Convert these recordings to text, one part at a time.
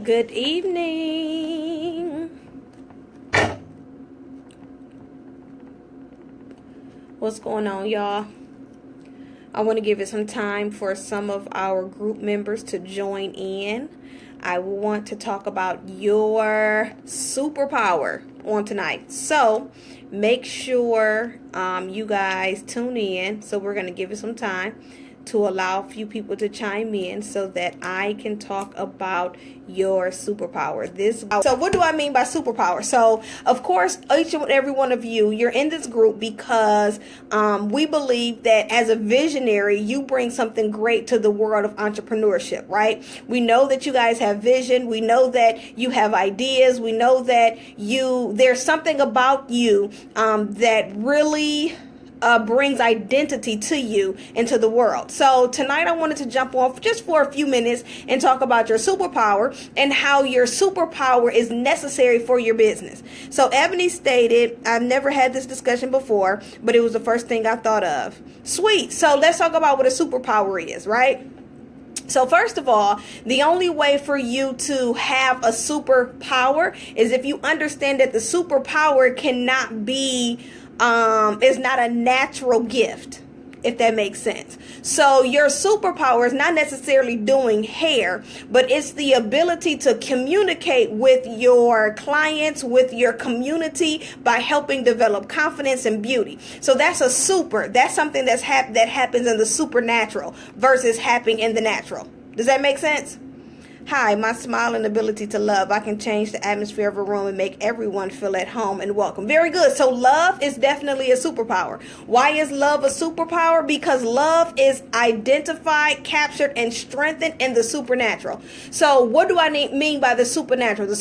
Good evening. What's going on, y'all? I want to give it some time for some of our group members to join in. I want to talk about your superpower on tonight. So make sure you guys tune in. So we're going to give it some time to allow a few people to chime in so that I can talk about your superpower. So what do I mean by superpower? So of course, each and every one of you, you're in this group because we believe that as a visionary, you bring something great to the world of entrepreneurship, right? We know that you guys have vision. We know that you have ideas. We know that there's something about you that really brings identity to you and to the world. So tonight I wanted to jump off just for a few minutes and talk about your superpower and how your superpower is necessary for your business. So Ebony stated, I've never had this discussion before, but it was the first thing I thought of. Sweet. So let's talk about what a superpower is, right? So first of all, the only way for you to have a superpower is if you understand that the superpower cannot be is not a natural gift, if that makes sense. So your superpower is not necessarily doing hair, but it's the ability to communicate with your clients, with your community by helping develop confidence and beauty. So that's something that happens in the supernatural versus happening in the natural. Does that make sense? Hi, my smile and ability to love. I can change the atmosphere of a room and make everyone feel at home and welcome. Very good. So love is definitely a superpower. Why is love a superpower? Because love is identified, captured, and strengthened in the supernatural. So what do I mean by the supernatural? The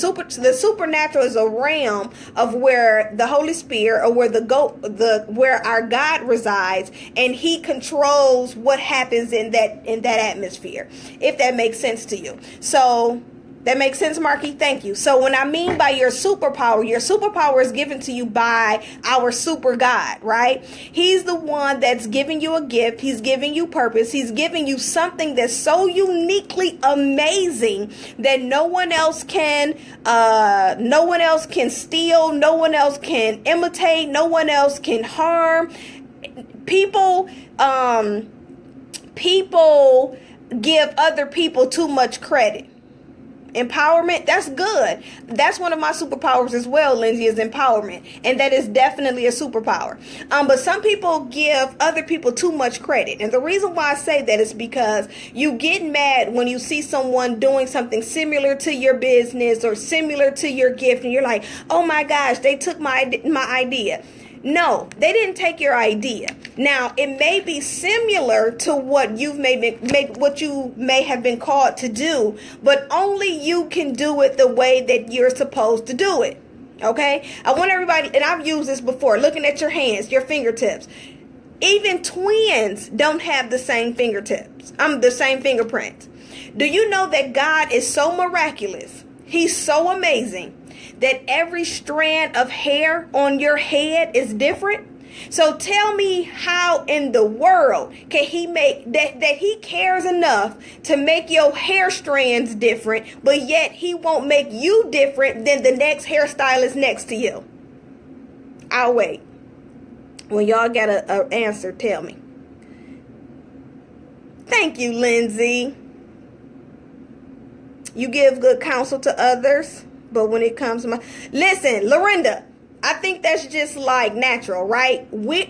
supernatural is a realm of where the Holy Spirit, or where our God resides, and He controls what happens in that atmosphere. If that makes sense to you. So that makes sense, Marky? Thank you. So when I mean by your superpower is given to you by our super God, right? He's the one that's giving you a gift. He's giving you purpose. He's giving you something that's so uniquely amazing that no one else can steal. No one else can imitate. No one else can harm. People give other people too much credit. Empowerment, that's good. That's one of my superpowers as well, Lindsay, is empowerment. And that is definitely a superpower. But some people give other people too much credit. And the reason why I say that is because you get mad when you see someone doing something similar to your business or similar to your gift. And you're like, oh my gosh, they took my idea. No, they didn't take your idea. Now, it may be similar to what you may have been called to do, but only you can do it the way that you're supposed to do it. Okay? I want everybody, and I've used this before, looking at your hands, your fingertips. Even twins don't have the same fingertips. The same fingerprints. Do you know that God is so miraculous? He's so amazing that every strand of hair on your head is different. So tell me how in the world can He make that He cares enough to make your hair strands different, but yet He won't make you different than the next hairstylist next to you? I'll wait. When y'all get an answer, tell me. Thank you, Lindsay. You give good counsel to others. But when it comes to listen, Lorinda, I think that's just like natural, right? We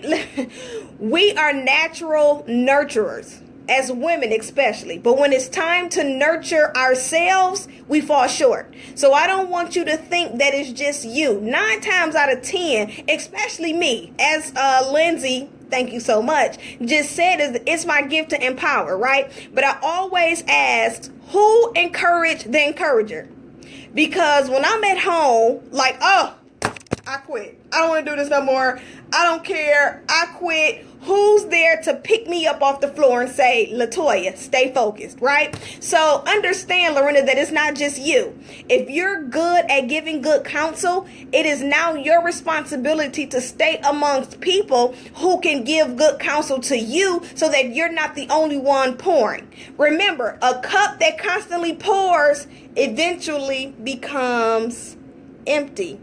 are natural nurturers, as women especially. But when it's time to nurture ourselves, we fall short. So I don't want you to think that it's just you. 9 times out of 10, especially me, as Lindsay, thank you so much, just said, it's my gift to empower, right? But I always asked, who encouraged the encourager? Because when I'm at home, like, oh, I quit. I don't want to do this no more. I don't care. I quit. Who's there to pick me up off the floor and say, LaToya, stay focused, right? So understand, Lorinda, that it's not just you. If you're good at giving good counsel, it is now your responsibility to stay amongst people who can give good counsel to you so that you're not the only one pouring. Remember, a cup that constantly pours eventually becomes empty.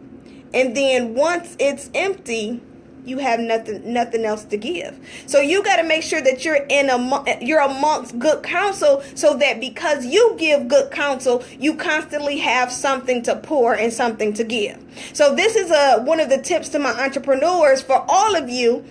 And then once it's empty, you have nothing else to give. So you got to make sure that you're amongst good counsel, so that because you give good counsel, you constantly have something to pour and something to give. So this is one of the tips to my entrepreneurs for all of you,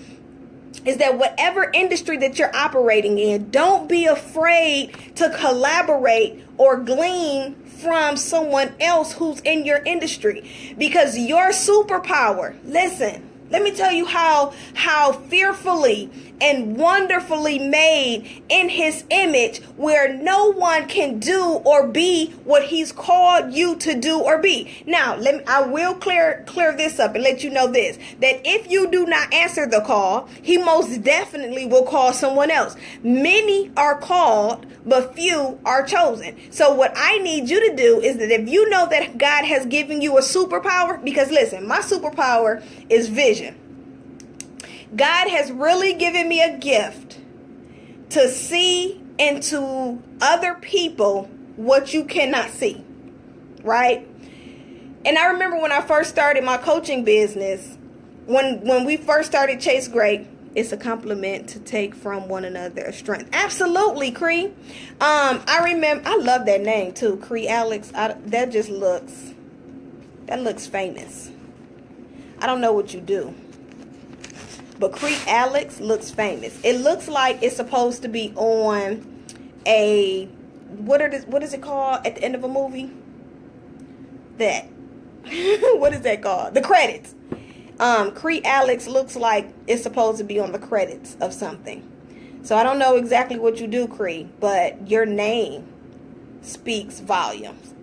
is that whatever industry that you're operating in, don't be afraid to collaborate or glean from someone else who's in your industry, because your superpower, listen, let me tell you how fearfully and wonderfully made in his image, where no one can do or be what he's called you to do or be. Now, I will clear this up and let you know this, that if you do not answer the call, he most definitely will call someone else. Many are called, but few are chosen. So what I need you to do is that if you know that God has given you a superpower, because listen, my superpower is vision. God has really given me a gift to see into other people what you cannot see, right? And I remember when I first started my coaching business, when we first started Chase Great, it's a compliment to take from one another's strength. Absolutely, Cree. I remember, I love that name too, Cree Alex. That looks famous. I don't know what you do, but Cree Alex looks famous. It looks like it's supposed to be on a, what is it called at the end of a movie? That. What is that called? The credits. Cree Alex looks like it's supposed to be on the credits of something. So I don't know exactly what you do, Cree, but your name speaks volumes.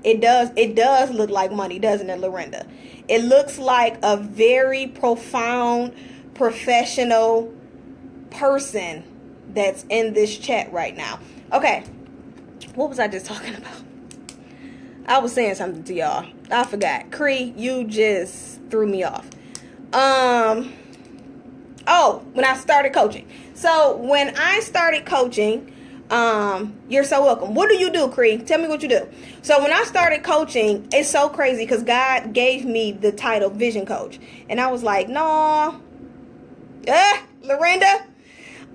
It does look like money, doesn't it, Lorinda? It looks like a very profound, professional person that's in this chat right now. Okay, what was I just talking about? I was saying something to y'all. I forgot. Cree, you just threw me off. When I started coaching. So when I started coaching, you're so welcome. What do you do, Cree? Tell me what you do. So when I started coaching, it's so crazy because God gave me the title Vision Coach. And I was like, no, Lorinda,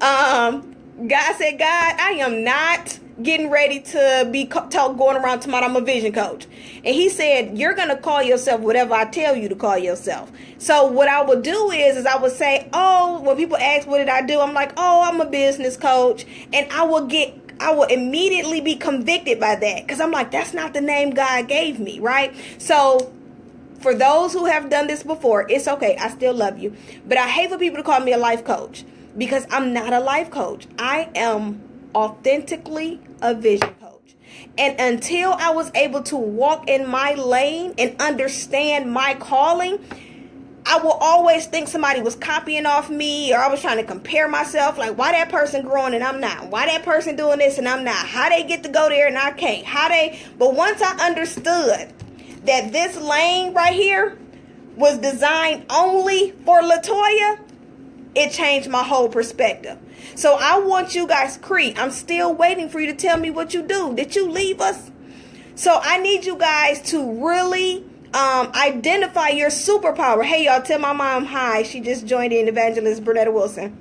God said, God, I am not getting ready to be going around tomorrow, I'm a vision coach. And he said, you're going to call yourself whatever I tell you to call yourself. So what I would do is I would say, when people ask, what did I do? I'm like, I'm a business coach. And I will immediately be convicted by that, because I'm like, that's not the name God gave me, right? So for those who have done this before, it's okay. I still love you. But I hate for people to call me a life coach, because I'm not a life coach. I am authentically a vision coach. And until I was able to walk in my lane and understand my calling, I will always think somebody was copying off me, or I was trying to compare myself, like, why that person growing and I'm not? Why that person doing this and I'm not? How they get to go there and I can't? But once I understood that this lane right here was designed only for LaToya, it changed my whole perspective. So I want you guys, Cree, I'm still waiting for you to tell me what you do. Did you leave us? So I need you guys to really identify your superpower. Hey, y'all, tell my mom hi. She just joined in, Evangelist Bernetta Wilson.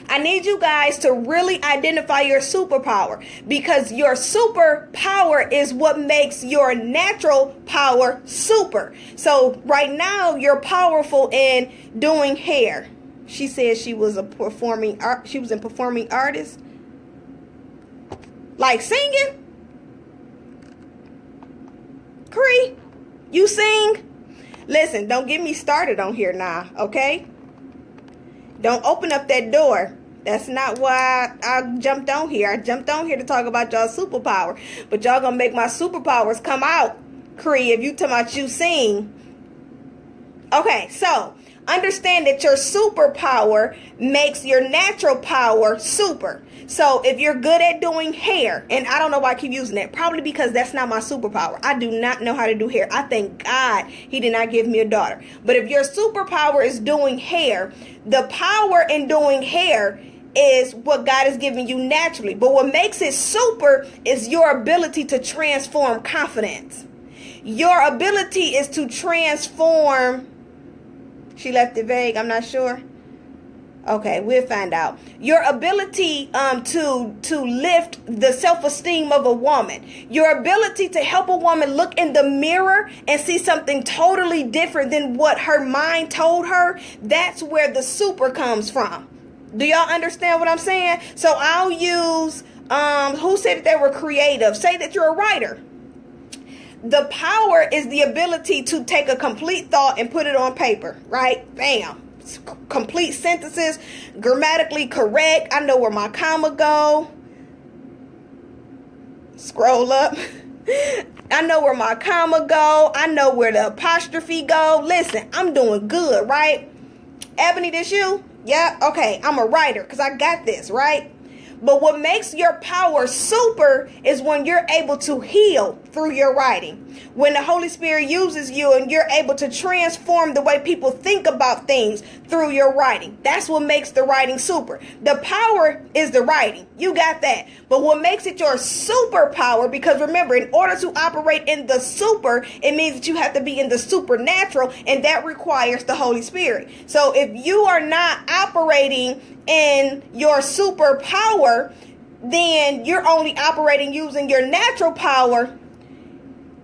I need you guys to really identify your superpower, because your superpower is what makes your natural power super. So right now you're powerful in doing hair. She said she was a performing artist. Like singing? Cree, you sing? Listen, don't get me started on here now, okay? Don't open up that door. That's not why I jumped on here. I jumped on here to talk about y'all's superpower. But y'all gonna make my superpowers come out. Cree, if you talking about you sing, Okay, so understand that your superpower makes your natural power super. So if you're good at doing hair, and I don't know why I keep using that, probably because that's not my superpower. I do not know how to do hair. I thank God he did not give me a daughter. But if your superpower is doing hair, the power in doing hair is what God has given you naturally. But what makes it super is your ability to transform confidence. Your ability is to transform. She left it vague. I'm not sure. Okay, we'll find out. Your ability to lift the self-esteem of a woman. Your ability to help a woman look in the mirror and see something totally different than what her mind told her. That's where the super comes from. Do y'all understand what I'm saying? So I'll use, who said that they were creative? Say that you're a writer. The power is the ability to take a complete thought and put it on paper, right? Bam. Complete sentences, grammatically correct. I know where my comma go. Scroll up. I know where my comma go. I know where the apostrophe go. Listen, I'm doing good, right? Ebony, this you? Yeah, okay. I'm a writer because I got this, right? But what makes your power super is when you're able to heal through your writing. When the Holy Spirit uses you and you're able to transform the way people think about things through your writing. That's what makes the writing super. The power is the writing. You got that. But what makes it your superpower, because remember, in order to operate in the super, it means that you have to be in the supernatural, and that requires the Holy Spirit. So if you are not operating in your superpower, then you're only operating using your natural power.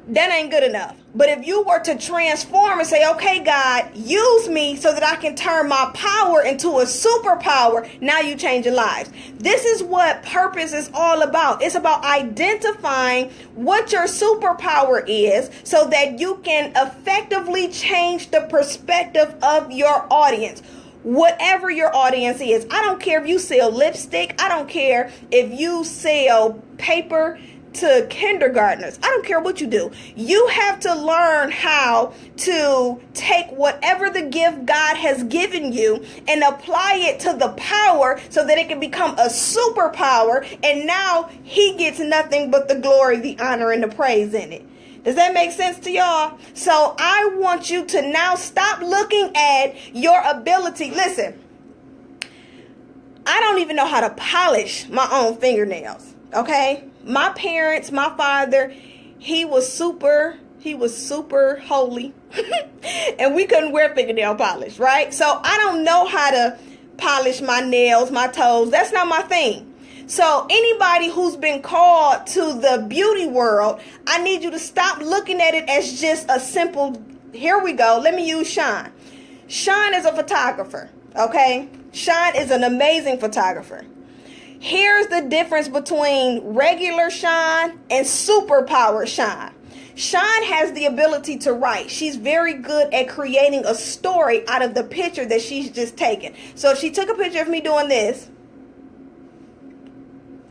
That ain't good enough. But if you were to transform and say, okay, God, use me so that I can turn my power into a superpower, now you change your lives. This is what purpose is all about. It's about identifying what your superpower is so that you can effectively change the perspective of your audience. Whatever your audience is. I don't care if you sell lipstick. I don't care if you sell paper to kindergartners. I don't care what you do. You have to learn how to take whatever the gift God has given you and apply it to the power so that it can become a superpower. And now he gets nothing but the glory, the honor, and the praise in it. Does that make sense to y'all? So I want you to now stop looking at your ability. Listen, I don't even know how to polish my own fingernails. Okay? My parents, my father, he was super holy. And we couldn't wear fingernail polish, right? So I don't know how to polish my nails, my toes. That's not my thing. So anybody who's been called to the beauty world, I need you to stop looking at it as just a simple, here we go. Let me use Sean. Sean is a photographer, okay? Sean is an amazing photographer. Here's the difference between regular Sean and superpower Sean. Sean has the ability to write. She's very good at creating a story out of the picture that she's just taken. So if she took a picture of me doing this,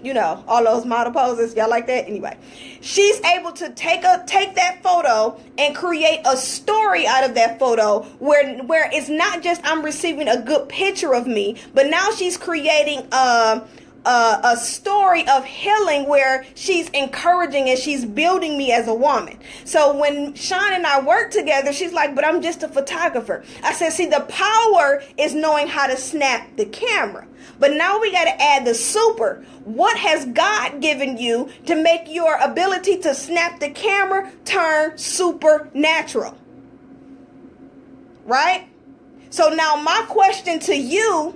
you know, all those model poses, y'all like that? Anyway, she's able to take that photo and create a story out of that photo where it's not just I'm receiving a good picture of me, but now she's creating a story of healing where she's encouraging and she's building me as a woman. So when Sean and I work together, she's like, but I'm just a photographer. I said, see, the power is knowing how to snap the camera. But now we got to add the super. What has God given you to make your ability to snap the camera turn supernatural? Right? So now my question to you,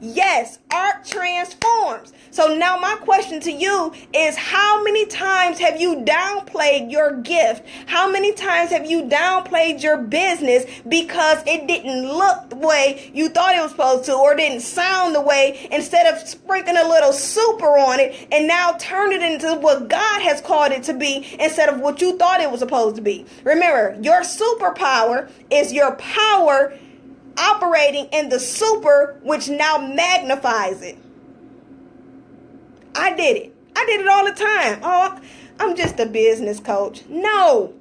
yes, art transforms. So now my question to you is, how many times have you downplayed your gift? How many times have you downplayed your business because it didn't look the way you thought it was supposed to, or didn't sound the way, instead of sprinkling a little super on it and now turn it into what God has called it to be instead of what you thought it was supposed to be? Remember, your superpower is your power operating in the super, which now magnifies it. I did it. I did it all the time. Oh, I'm just a business coach. No,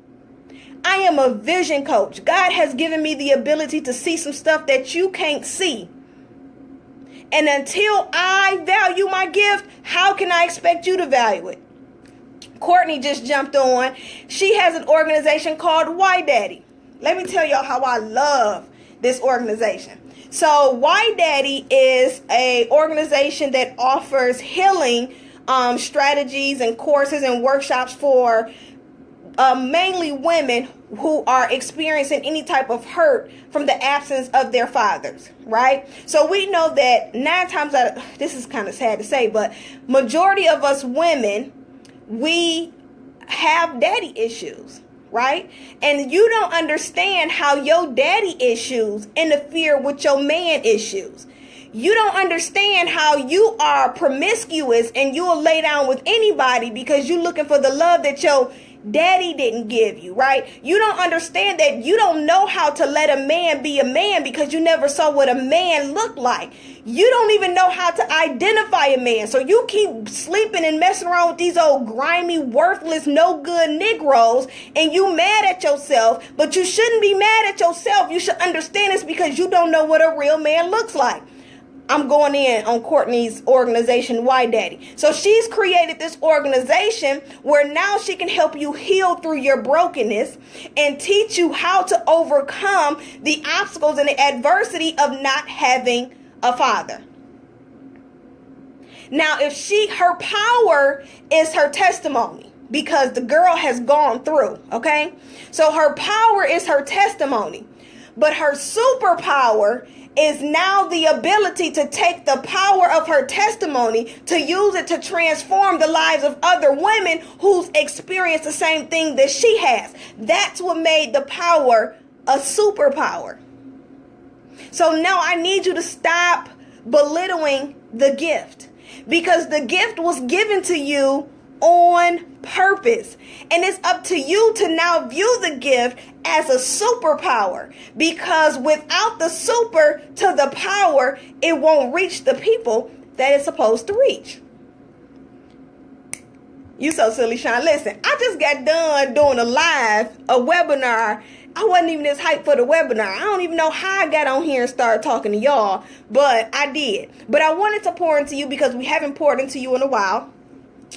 I am a vision coach. God has given me the ability to see some stuff that you can't see. And until I value my gift, how can I expect you to value it? Courtney just jumped on. She has an organization called Y Daddy. Let me tell y'all how I love this organization. So Y Daddy is a organization that offers healing strategies and courses and workshops for mainly women who are experiencing any type of hurt from the absence of their fathers, right? So we know that 9 times out of, this is kind of sad to say, but majority of us women, we have daddy issues, right? And you don't understand how your daddy issues interfere with your man issues. You don't understand how you are promiscuous and you'll lay down with anybody because you're looking for the love that your daddy didn't give you, right? You don't understand that you don't know how to let a man be a man because you never saw what a man looked like. You don't even know how to identify a man. So you keep sleeping and messing around with these old grimy, worthless, no good Negroes, and you mad at yourself, but you shouldn't be mad at yourself. You should understand it's because you don't know what a real man looks like. I'm going in on Courtney's organization, Y Daddy. So she's created this organization where now she can help you heal through your brokenness and teach you how to overcome the obstacles and the adversity of not having a father. Now, her power is her testimony because the girl has gone through, okay? So her power is her testimony, but her superpower is now the ability to take the power of her testimony to use it to transform the lives of other women who's experienced the same thing that she has. That's what made the power a superpower. So now I need you to stop belittling the gift because the gift was given to you on purpose. And it's up to you to now view the gift as a superpower, because without the super to the power, it won't reach the people that it's supposed to reach. You so silly, Sean. Listen, I just got done doing a webinar. I wasn't even this hyped for the webinar. I don't even know how I got on here and started talking to y'all, but I did. But I wanted to pour into you because we haven't poured into you in a while.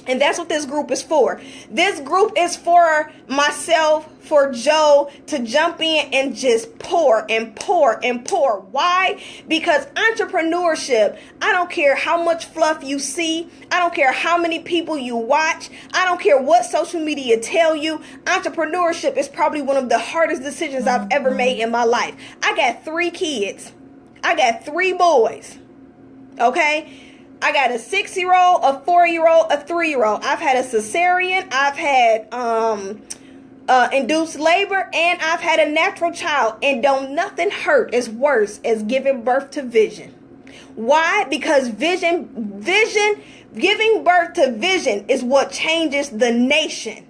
And that's what this group is for. This group is for myself, for Joe to jump in and just pour and pour and pour. Why? Because entrepreneurship, I don't care how much fluff you see. I don't care how many people you watch. I don't care what social media tell you. Entrepreneurship is probably one of the hardest decisions I've ever made in my life. I got 3 kids. I got 3 boys. Okay? I got a 6-year-old, a 4-year-old, a 3-year-old. I've had a cesarean. I've had induced labor, and I've had a natural child. And don't nothing hurt as worse as giving birth to vision. Why? Because giving birth to vision is what changes the nation.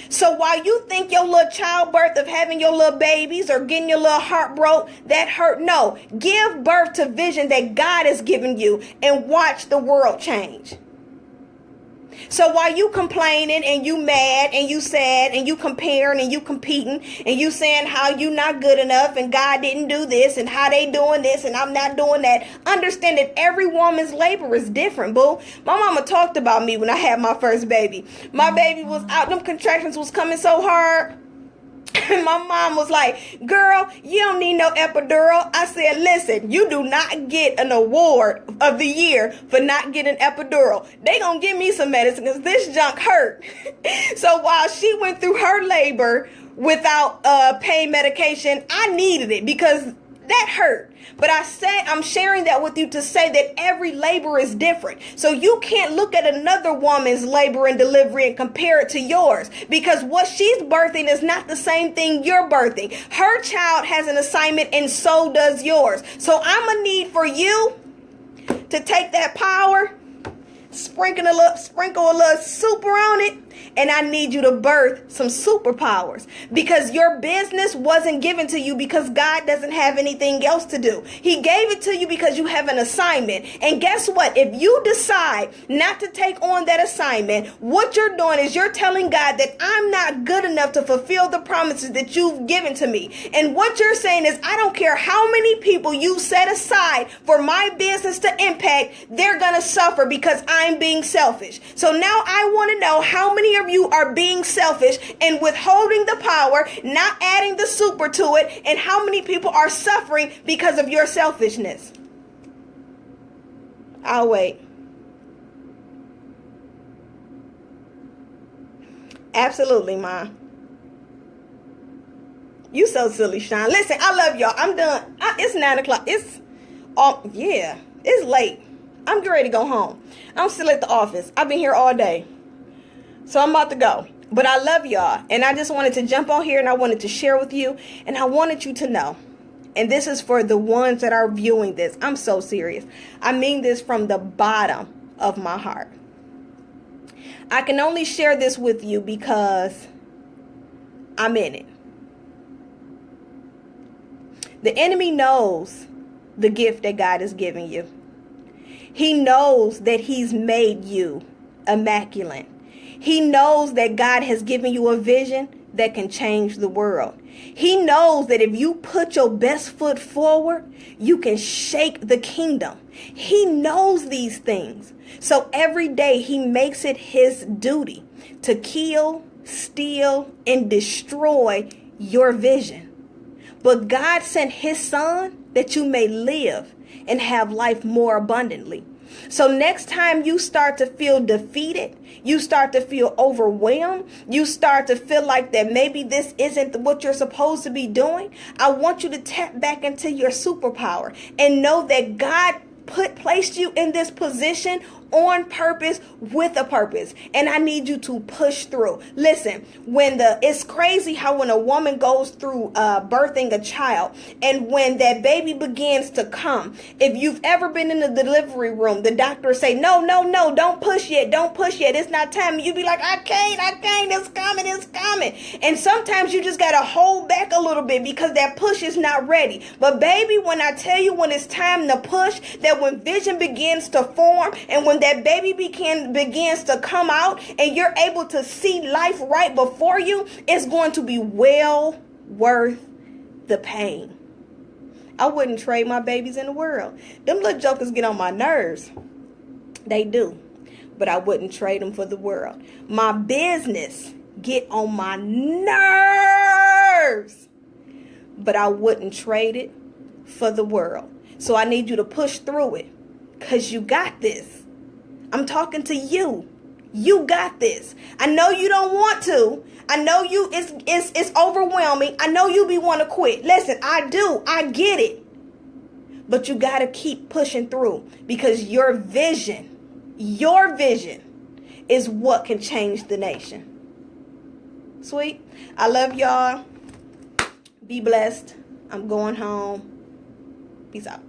So while you think your little childbirth of having your little babies or getting your little heart broke, that hurt, no. Give birth to vision that God has given you and watch the world change. So while you complaining and you mad and you sad and you comparing and you competing and you saying how you not good enough and God didn't do this and how they doing this and I'm not doing that, understand that every woman's labor is different, boo. My mama talked about me when I had my first baby. My baby was out, them contractions was coming so hard. And my mom was like, girl, you don't need no epidural. I said, listen, you do not get an award of the year for not getting epidural. They gonna give me some medicine because this junk hurt. So while she went through her labor without pain medication, I needed it because that hurt. But I'm sharing that with you to say that every labor is different. So you can't look at another woman's labor and delivery and compare it to yours, because what she's birthing is not the same thing you're birthing. Her child has an assignment and so does yours. So I'm going to need for you to take that power, sprinkle a little super on it, And I need you to birth some superpowers, because your business wasn't given to you because God doesn't have anything else to do. He gave it to you because you have an assignment. And guess what? If you decide not to take on that assignment, what you're doing is you're telling God that I'm not good enough to fulfill the promises that you've given to me. And what you're saying is, I don't care how many people you set aside for my business to impact, they're going to suffer because I'm being selfish. So now I want to know how many of you are being selfish and withholding the power, not adding the super to it, and how many people are suffering because of your selfishness. I'll wait. Absolutely, Ma. You so silly, Sean. Listen, I love y'all. I'm done. It's 9 o'clock. It's late. I'm getting ready to go home. I'm still at the office. I've been here all day. So I'm about to go. But I love y'all. And I just wanted to jump on here and I wanted to share with you. And I wanted you to know. And this is for the ones that are viewing this. I'm so serious. I mean this from the bottom of my heart. I can only share this with you because I'm in it. The enemy knows the gift that God has given you. He knows that he's made you immaculate. He knows that God has given you a vision that can change the world. He knows that if you put your best foot forward, you can shake the kingdom. He knows these things. So every day he makes it his duty to kill, steal, and destroy your vision. But God sent his son that you may live and have life more abundantly. So next time you start to feel defeated, you start to feel overwhelmed, you start to feel like that maybe this isn't what you're supposed to be doing, I want you to tap back into your superpower and know that God placed you in this position on purpose with a purpose. And I need you to push through. Listen, it's crazy how when a woman goes through birthing a child and when that baby begins to come, if you've ever been in the delivery room, the doctor say, no, don't push yet. It's not time. You be like, I can't, it's coming. And sometimes you just got to hold back a little bit because that push is not ready. But baby, when I tell you when it's time to push, that when vision begins to form and when that baby begins to come out and you're able to see life right before you, it's going to be well worth the pain. I wouldn't trade my babies in the world. Them little jokers get on my nerves. They do. But I wouldn't trade them for the world. My business get on my nerves. But I wouldn't trade it for the world. So I need you to push through it. Because you got this. I'm talking to you. You got this. I know you don't want to. I know it's overwhelming. I know you be want to quit. Listen, I do. I get it. But you got to keep pushing through because your vision is what can change the nation. Sweet. I love y'all. Be blessed. I'm going home. Peace out.